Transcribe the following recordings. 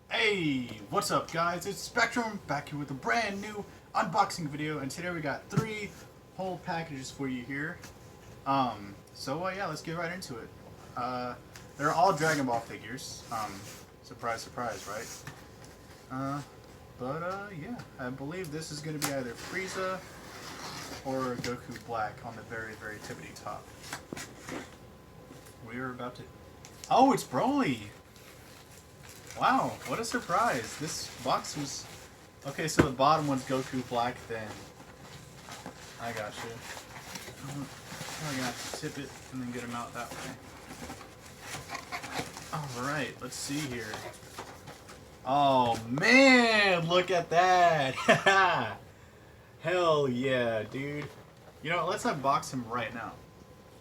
Hey, what's up guys? It's Spectrum back here with a brand new unboxing video, and today we got 3 whole packages for you here. Yeah, let's get right into it. They're all Dragon Ball figures. Surprise, surprise, right? Yeah, I believe this is going to be either Frieza or Goku Black on the very, very tippity top. We are about to... Oh, it's Broly! Wow, what a surprise. This box was... Okay, so the bottom one's Goku Black then. I got you. I'm gonna have to tip it and then get him out that way. Alright, let's see here. Oh man, look at that! Hell yeah, dude. You know, let's unbox him right now.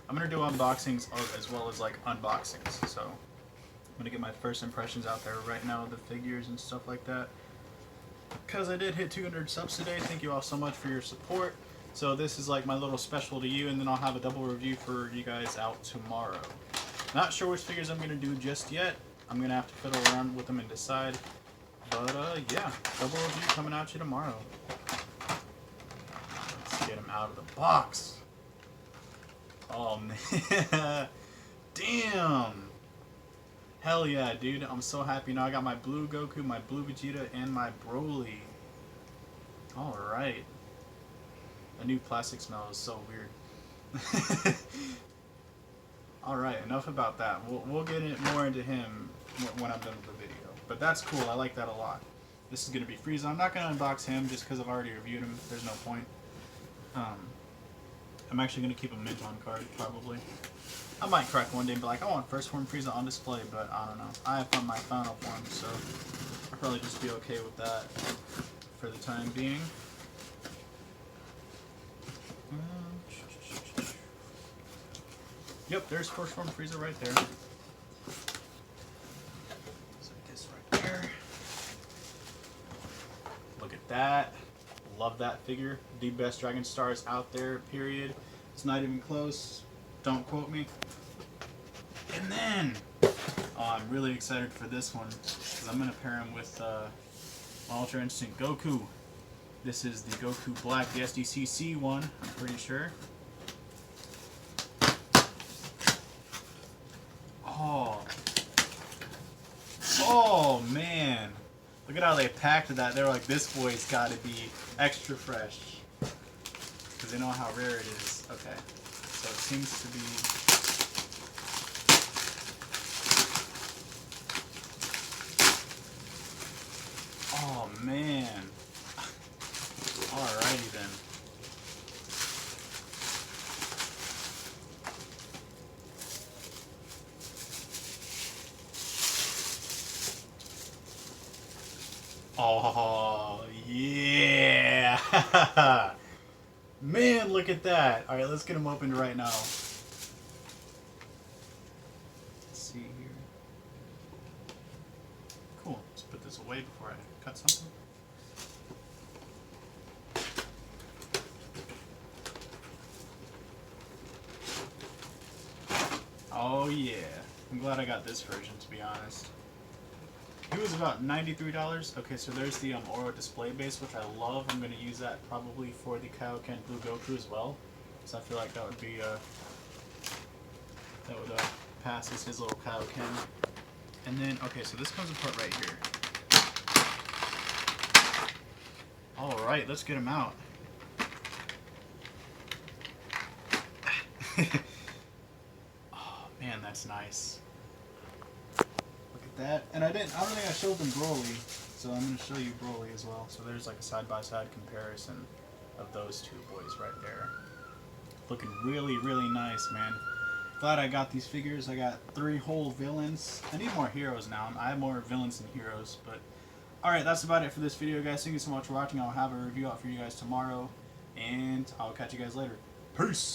I'm gonna do unboxings as well as like unboxings, so... I'm going to get my first impressions out there right now of the figures and stuff like that. Because I did hit 200 subs today. Thank you all so much for your support. So this is like my little special to you, and then I'll have a double review for you guys out tomorrow. Not sure which figures I'm going to do just yet. I'm going to have to fiddle around with them and decide. But yeah, double review coming at you tomorrow. Let's get him out of the box. Oh man. Damn. Hell yeah, dude. I'm so happy now. I got my blue Goku, my blue Vegeta, and my Broly. Alright. The new plastic smell is so weird. Alright, enough about that. We'll get more into him when I'm done with the video. But that's cool. I like that a lot. This is going to be Frieza. I'm not going to unbox him just because I've already reviewed him. There's no point. I'm actually going to keep a mint on card, probably. I might crack one day and be like, I want first form Frieza on display, but I don't know. I have found my final form, so I'll probably just be okay with that for the time being. Yep, there's first form Frieza right there. So this right there. Look at that. Love that figure. The best Dragon Stars out there, period. It's not even close. Don't quote me. And then, I'm really excited for this one because I'm going to pair him with Ultra Instinct Goku. This is the Goku Black, the SDCC one, I'm pretty sure. Oh man. Look at how they packed that. They were like, this boy's got to be extra fresh. Because they know how rare it is. Okay. So it seems to be... Oh, man. Alrighty then. Oh, yeah. Man, look at that. Alright, let's get them opened right now. Let's see here. Cool. Let's put this away before I cut something. Oh, yeah. I'm glad I got this version, to be honest. It was about $93. Okay, so there's the Oro display base, which I love. I'm going to use that probably for the Kaioken Blue Goku as well. So I feel like that would be, pass as his little Kaioken. And then, okay, so this comes apart right here. Alright, let's get him out. Oh, man, that's nice. That, and I don't think I showed them Broly, so I'm going to show you Broly as well. So there's like a side-by-side comparison of those two boys right there. Looking really, really nice, man. Glad I got these figures. I got 3 whole villains. I need more heroes now. I have more villains than heroes, but... Alright, that's about it for this video, guys. Thank you so much for watching. I'll have a review out for you guys tomorrow, and I'll catch you guys later. Peace!